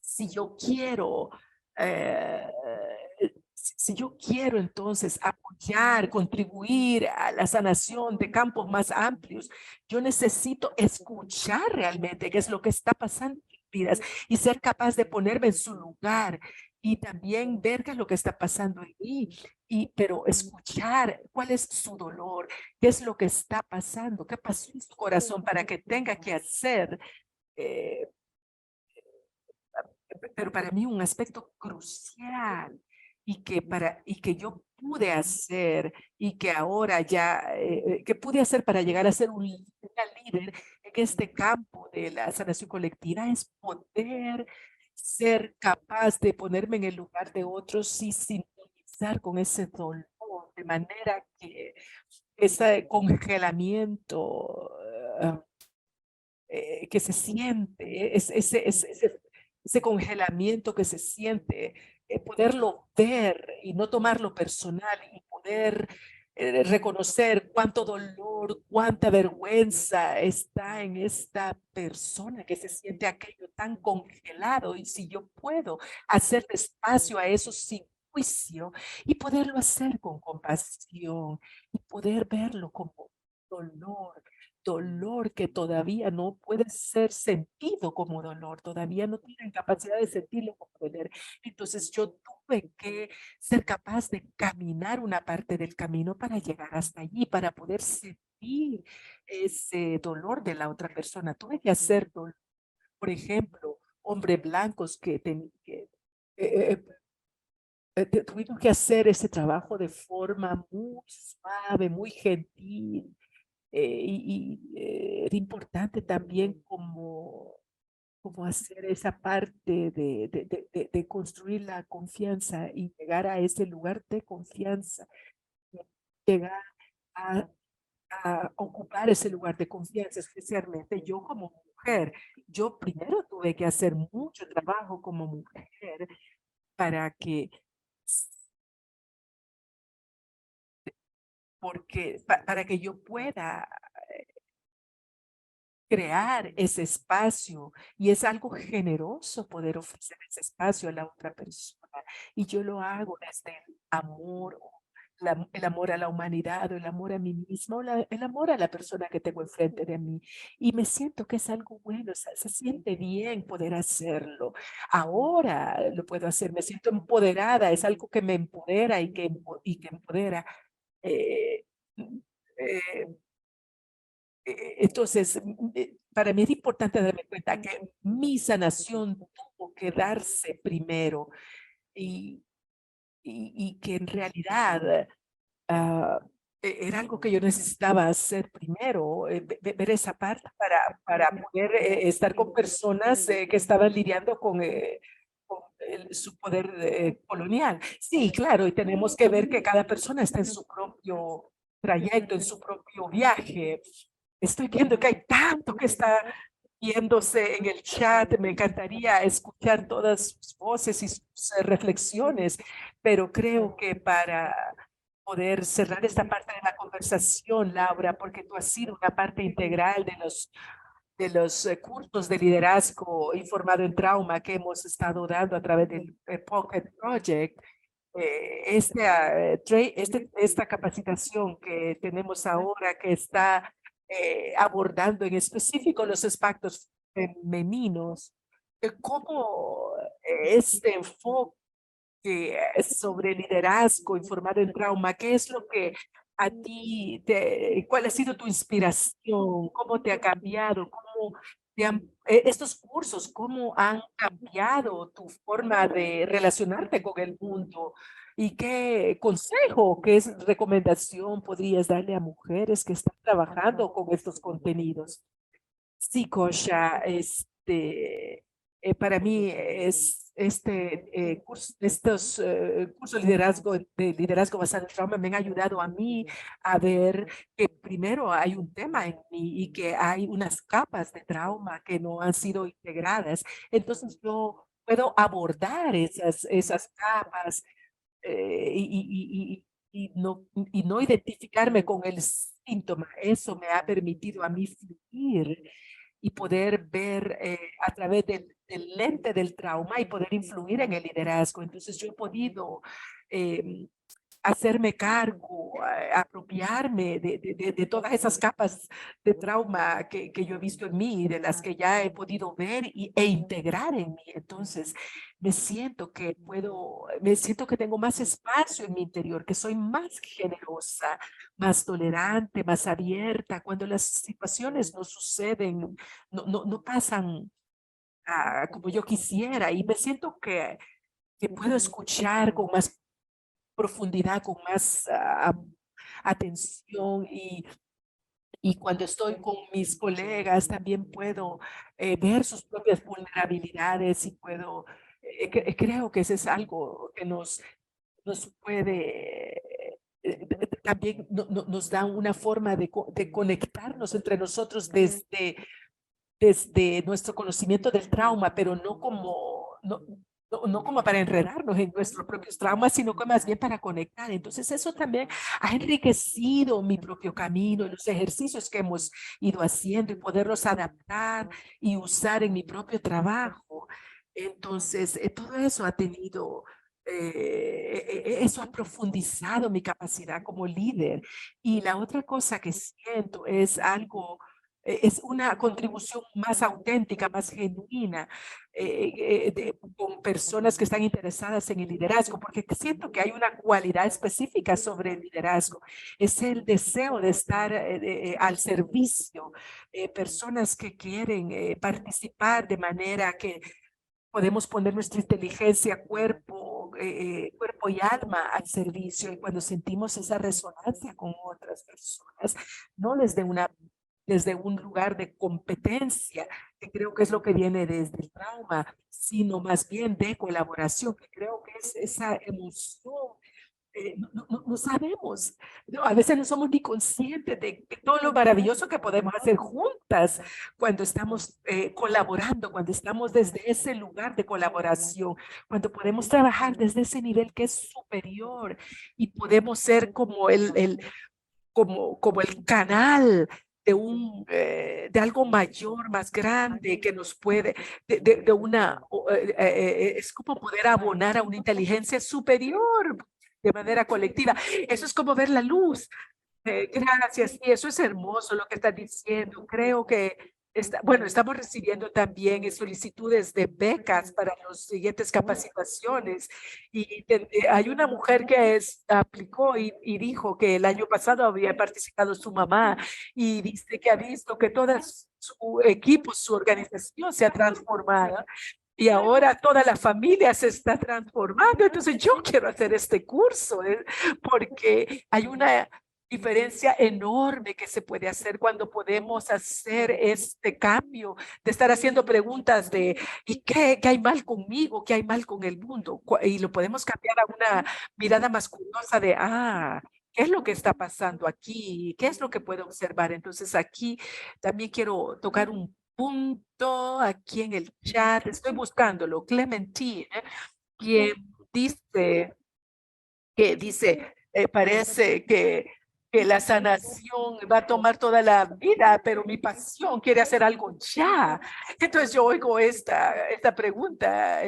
si yo quiero, eh, si yo quiero entonces apoyar, contribuir a la sanación de campos más amplios, yo necesito escuchar realmente qué es lo que está pasando en mis vidas y ser capaz de ponerme en su lugar y también ver qué es lo que está pasando en mí, pero escuchar cuál es su dolor, qué es lo que está pasando, qué pasó en su corazón para que tenga que hacer eh, pero para mí un aspecto crucial y que yo pude hacer y que ahora ya, que pude hacer para llegar a ser una líder en este campo de la sanación colectiva es poder ser capaz de ponerme en el lugar de otros y sintonizar con ese dolor, de manera que ese congelamiento que se siente, ese congelamiento que se siente, poderlo ver y no tomarlo personal y poder reconocer cuánto dolor, cuánta vergüenza está en esta persona que se siente aquello tan congelado y si yo puedo hacer espacio a eso sin juicio y poderlo hacer con compasión y poder verlo como dolor, dolor que todavía no puede ser sentido como dolor, todavía no tienen capacidad de sentirlo como dolor. Entonces yo tuve que ser capaz de caminar una parte del camino para llegar hasta allí, para poder sentir ese dolor de la otra persona. Tuve que hacer, por ejemplo, hombres blancos eh, tuvimos que hacer ese trabajo de forma muy suave, muy gentil, era importante también como hacer esa parte de construir la confianza y llegar a ese lugar de confianza, llegar a, a ocupar ese lugar de confianza, especialmente yo como mujer. Yo primero tuve que hacer mucho trabajo como mujer para que, para que yo pueda crear ese espacio y es algo generoso poder ofrecer ese espacio a la otra persona. Y yo lo hago desde el amor, el amor a la humanidad, o el amor a mí mismo, el amor a la persona que tengo enfrente de mí. Y me siento que es algo bueno, se siente bien poder hacerlo. Ahora lo puedo hacer, me siento empoderada, es algo que me empodera y que empodera. Eh, eh, entonces, para mí es importante darme cuenta que mi sanación tuvo que darse primero y, y que en realidad era algo que yo necesitaba hacer primero, ver esa parte para poder estar con personas que estaban lidiando con su poder colonial. Sí, claro, y tenemos que ver que cada persona está en su propio trayecto, en su propio viaje. Estoy viendo que hay tanto que está viéndose en el chat. Me encantaría escuchar todas sus voces y sus reflexiones, pero creo que para poder cerrar esta parte de la conversación, Laura, porque tú has sido una parte integral de los cursos de liderazgo informado en trauma que hemos estado dando a través del Pocket Project. Esta capacitación que tenemos ahora, que está abordando en específico los aspectos femeninos, cómo este enfoque sobre liderazgo informado en trauma, ¿qué es lo que a ti, cuál ha sido tu inspiración? ¿Cómo te ha cambiado? ¿Cómo estos cursos, cómo han cambiado tu forma de relacionarte con el mundo? ¿Y qué consejo, qué recomendación podrías darle a mujeres que están trabajando con estos contenidos? Sí, Kosha, para mí es estos cursos de liderazgo basado en trauma me han ayudado a mí a ver que primero hay un tema en mí y que hay unas capas de trauma que no han sido integradas. Entonces yo puedo abordar esas capas y no identificarme con el síntoma. Eso me ha permitido a mí fluir y poder ver a través del lente del trauma y poder influir en el liderazgo. Entonces yo he podido eh, hacerme cargo, apropiarme de todas esas capas de trauma que yo he visto en mí, de las que ya he podido ver e integrar en mí. Entonces, me siento que tengo más espacio en mi interior, que soy más generosa, más tolerante, más abierta. Cuando las situaciones no suceden, no pasan como yo quisiera, y me siento que puedo escuchar con más profundidad, con más atención y cuando estoy con mis colegas también puedo ver sus propias vulnerabilidades y puedo, creo que eso es algo que nos puede, también nos da una forma de conectarnos entre nosotros desde nuestro conocimiento del trauma, pero no como para enredarnos en nuestros propios traumas, sino que más bien para conectar. Entonces eso también ha enriquecido mi propio camino, los ejercicios que hemos ido haciendo y poderlos adaptar y usar en mi propio trabajo. Entonces, todo eso ha tenido... eso ha profundizado mi capacidad como líder. Y la otra cosa que siento es algo es una contribución más auténtica, más genuina, con personas que están interesadas en el liderazgo, porque siento que hay una cualidad específica sobre el liderazgo, es el deseo de estar al servicio, personas que quieren participar de manera que podemos poner nuestra inteligencia, cuerpo y alma al servicio. Y cuando sentimos esa resonancia con otras personas, no desde un lugar de competencia, que creo que es lo que viene desde el trauma, sino más bien de colaboración, que creo que es esa emoción. No sabemos, a veces no somos ni conscientes de todo lo maravilloso que podemos hacer juntas cuando estamos colaborando, cuando estamos desde ese lugar de colaboración, cuando podemos trabajar desde ese nivel que es superior y podemos ser como el canal de algo mayor, más grande, que nos puede, es como poder abonar a una inteligencia superior de manera colectiva. Eso es como ver la luz. Gracias. Y eso es hermoso lo que estás diciendo. Creo que bueno, estamos recibiendo también solicitudes de becas para las siguientes capacitaciones. Y hay una mujer que aplicó y dijo que el año pasado había participado su mamá y dice que ha visto que todo su equipo, su organización se ha transformado. Y ahora toda la familia se está transformando. Entonces yo quiero hacer este curso porque hay una diferencia enorme que se puede hacer cuando podemos hacer este cambio de estar haciendo preguntas de ¿y qué hay mal conmigo? ¿Qué hay mal con el mundo? Y lo podemos cambiar a una mirada más curiosa de, ¿qué es lo que está pasando aquí? ¿Qué es lo que puedo observar? Entonces aquí también quiero tocar un punto aquí en el chat. Estoy buscándolo. Clementine, quien dice, parece que la sanación va a tomar toda la vida, pero mi pasión quiere hacer algo ya. Entonces yo oigo esta pregunta,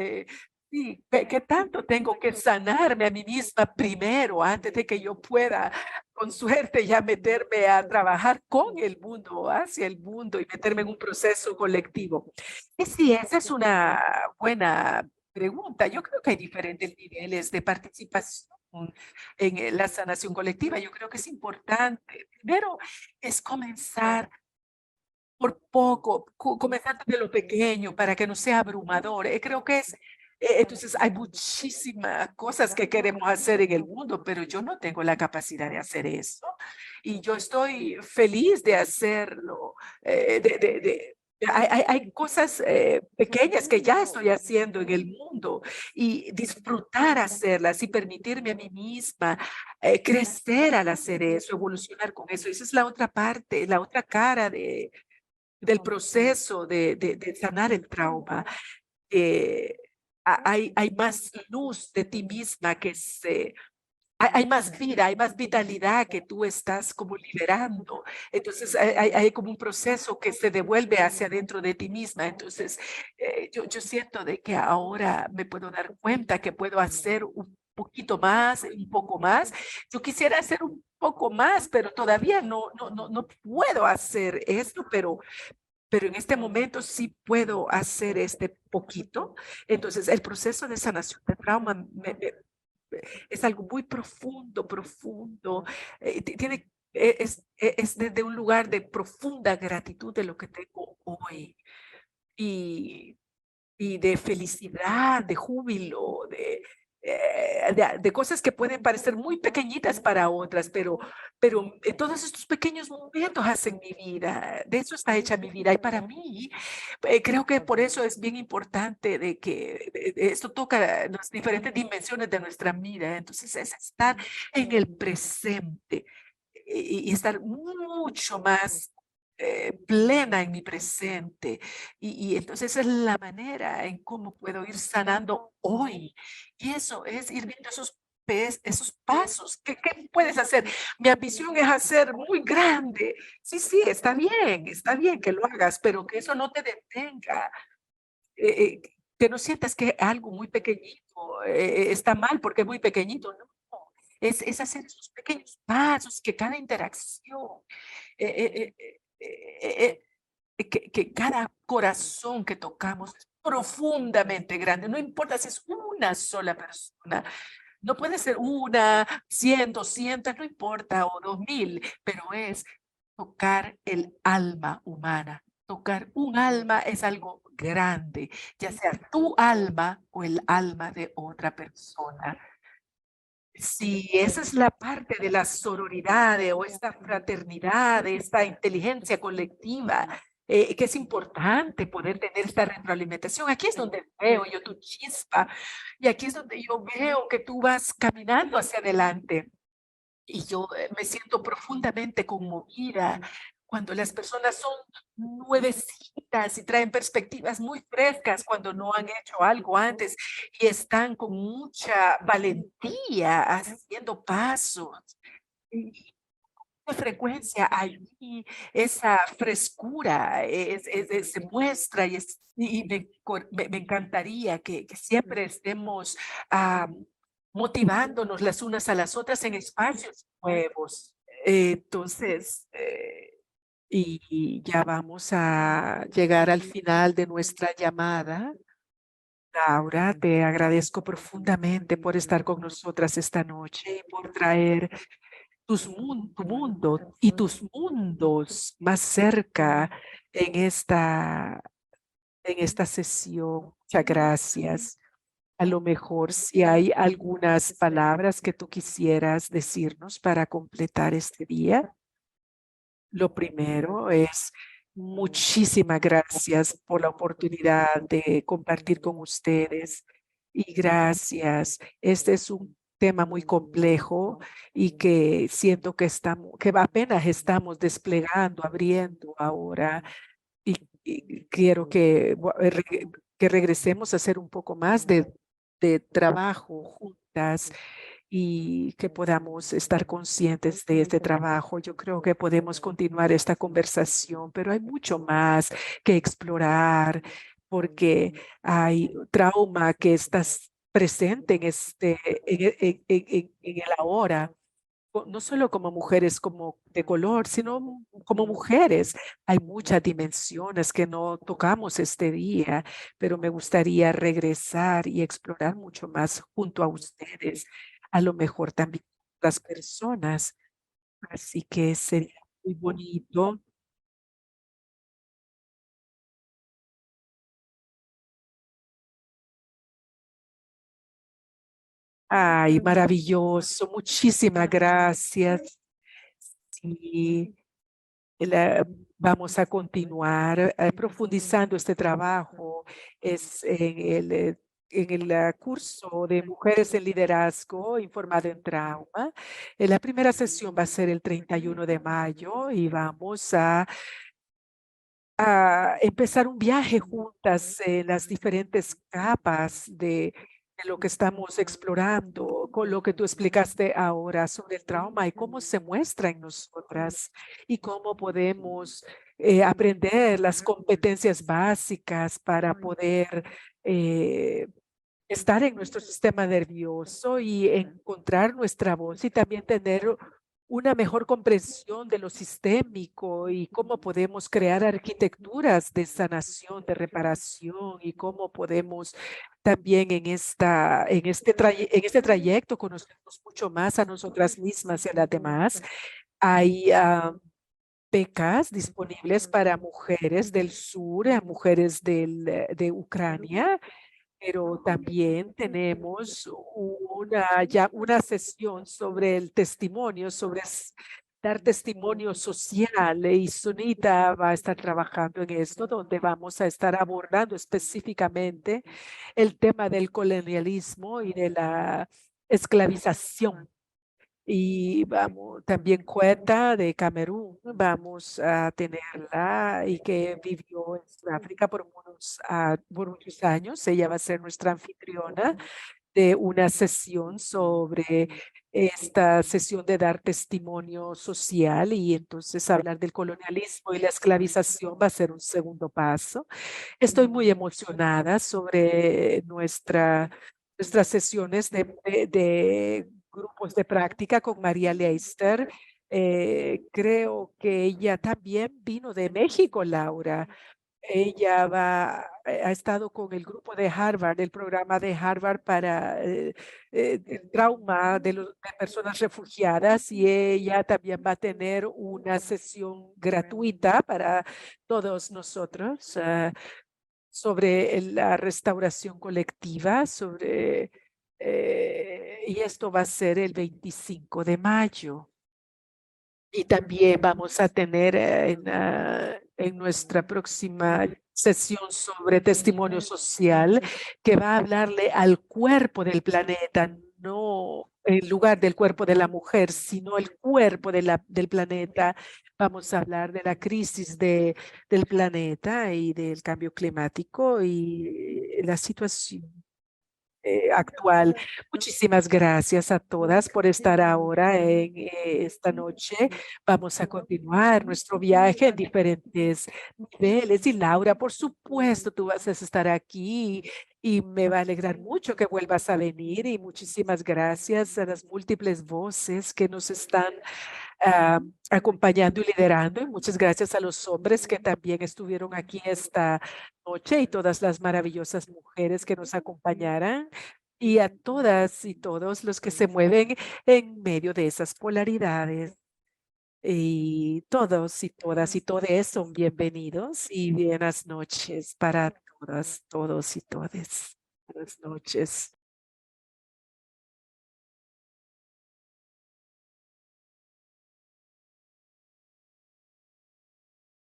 sí, ¿qué tanto tengo que sanarme a mí misma primero antes de que yo pueda, con suerte, ya meterme a trabajar con el mundo, hacia el mundo y meterme en un proceso colectivo? Y sí, esa es una buena pregunta. Yo creo que hay diferentes niveles de participación en la sanación colectiva. Yo creo que es importante. Primero es comenzar por poco, comenzar de lo pequeño para que no sea abrumador. Creo que entonces hay muchísimas cosas que queremos hacer en el mundo, pero yo no tengo la capacidad de hacer eso. Y yo estoy feliz de hacerlo, hay cosas pequeñas que ya estoy haciendo en el mundo y disfrutar hacerlas y permitirme a mí misma crecer al hacer eso, evolucionar con eso. Esa es la otra parte, la otra cara del proceso de sanar el trauma. Eh, hay más luz de ti misma hay más vida, hay más vitalidad que tú estás como liberando. Entonces hay como un proceso que se devuelve hacia adentro de ti misma. Entonces yo siento de que ahora me puedo dar cuenta que puedo hacer un poquito más, un poco más. Yo quisiera hacer un poco más, pero todavía no puedo hacer esto, pero en este momento sí puedo hacer este poquito. Entonces, el proceso de sanación de trauma es algo muy profundo, profundo. Tiene, es desde un lugar de profunda gratitud de lo que tengo hoy y, y de felicidad, de júbilo, de cosas que pueden parecer muy pequeñitas para otras, pero todos estos pequeños momentos hacen mi vida, de eso está hecha mi vida. Y para mí, creo que por eso es bien importante de que esto toca las diferentes dimensiones de nuestra vida. Entonces es estar en el presente y estar mucho más plena en mi presente. Y entonces esa es la manera en cómo puedo ir sanando hoy. Y eso es ir viendo esos pasos. ¿Qué puedes hacer? Mi ambición es hacer muy grande. Sí, sí, está bien que lo hagas, pero que eso no te detenga. Que no sientas que algo muy pequeñito está mal porque es muy pequeñito, no. Es hacer esos pequeños pasos, que cada interacción, eh, eh, que cada corazón que tocamos es profundamente grande. No importa si es una sola persona, no puede ser una, 100, 200, no importa, o 2000, pero es tocar el alma humana. Tocar un alma es algo grande, ya sea tu alma o el alma de otra persona. Sí, esa es la parte de la sororidad o esta fraternidad, de esta inteligencia colectiva, que es importante poder tener esta retroalimentación. Aquí es donde veo yo tu chispa y aquí es donde yo veo que tú vas caminando hacia adelante. Y yo me siento profundamente conmovida cuando las personas son nuevecitas y traen perspectivas muy frescas cuando no han hecho algo antes y están con mucha valentía haciendo pasos. Y con frecuencia allí esa frescura se muestra y me encantaría que siempre estemos motivándonos las unas a las otras en espacios nuevos. Entonces, y ya vamos a llegar al final de nuestra llamada. Laura, te agradezco profundamente por estar con nosotras esta noche y por traer tu mundo y tus mundos más cerca en esta sesión. Muchas gracias. A lo mejor si hay algunas palabras que tú quisieras decirnos para completar este día. Lo primero es muchísimas gracias por la oportunidad de compartir con ustedes y gracias. Este es un tema muy complejo y que siento que apenas estamos desplegando, abriendo ahora y quiero que regresemos a hacer un poco más de trabajo juntas y que podamos estar conscientes de este trabajo. Yo creo que podemos continuar esta conversación, pero hay mucho más que explorar porque hay trauma que está presente en el ahora, no solo como mujeres como de color, sino como mujeres. Hay muchas dimensiones que no tocamos este día, pero me gustaría regresar y explorar mucho más junto a ustedes, a lo mejor también las personas. Así que sería muy bonito. Ay, maravilloso. Muchísimas gracias. Sí. la- Vamos a continuar profundizando este trabajo. Es en el curso de Mujeres en Liderazgo Informado en Trauma. La primera sesión va a ser el 31 de mayo y vamos a empezar un viaje juntas en las diferentes capas de lo que estamos explorando, con lo que tú explicaste ahora sobre el trauma y cómo se muestra en nosotras y cómo podemos aprender las competencias básicas para poder estar en nuestro sistema nervioso y encontrar nuestra voz y también tener una mejor comprensión de lo sistémico y cómo podemos crear arquitecturas de sanación, de reparación y cómo podemos también en este trayecto conocernos mucho más a nosotras mismas y a las demás. Hay becas disponibles para mujeres del sur, a mujeres de Ucrania, pero también tenemos una sesión sobre el testimonio, dar testimonio social. Y Sunita va a estar trabajando en esto, donde vamos a estar abordando específicamente el tema del colonialismo y de la esclavización. Y vamos, también Cueta de Camerún, vamos a tenerla y que vivió en Sudáfrica por muchos años. Ella va a ser nuestra anfitriona de una sesión sobre esta sesión de dar testimonio social y entonces hablar del colonialismo y la esclavización va a ser un segundo paso. Estoy muy emocionada sobre nuestras sesiones de grupos de práctica con María Leister. Creo que ella también vino de México, Laura. Ella ha estado con el grupo de Harvard, el programa de Harvard para el trauma de personas refugiadas y ella también va a tener una sesión gratuita para todos nosotros sobre la restauración colectiva, y esto va a ser el 25 de mayo. Y también vamos a tener en nuestra próxima sesión sobre testimonio social, que va a hablarle al cuerpo del planeta, no en lugar del cuerpo de la mujer, sino el cuerpo del planeta. Vamos a hablar de la crisis del planeta y del cambio climático y la situación actual. Muchísimas gracias a todas por estar ahora en esta noche. Vamos a continuar nuestro viaje en diferentes niveles. Y Laura, por supuesto, tú vas a estar aquí y me va a alegrar mucho que vuelvas a venir. Y muchísimas gracias a las múltiples voces que nos están acompañando y liderando. Y muchas gracias a los hombres que también estuvieron aquí esta noche y todas las maravillosas mujeres que nos acompañaran y a todas y todos los que se mueven en medio de esas polaridades. Y todos y todas y todes son bienvenidos y buenas noches para todas, todos y todes. Buenas noches.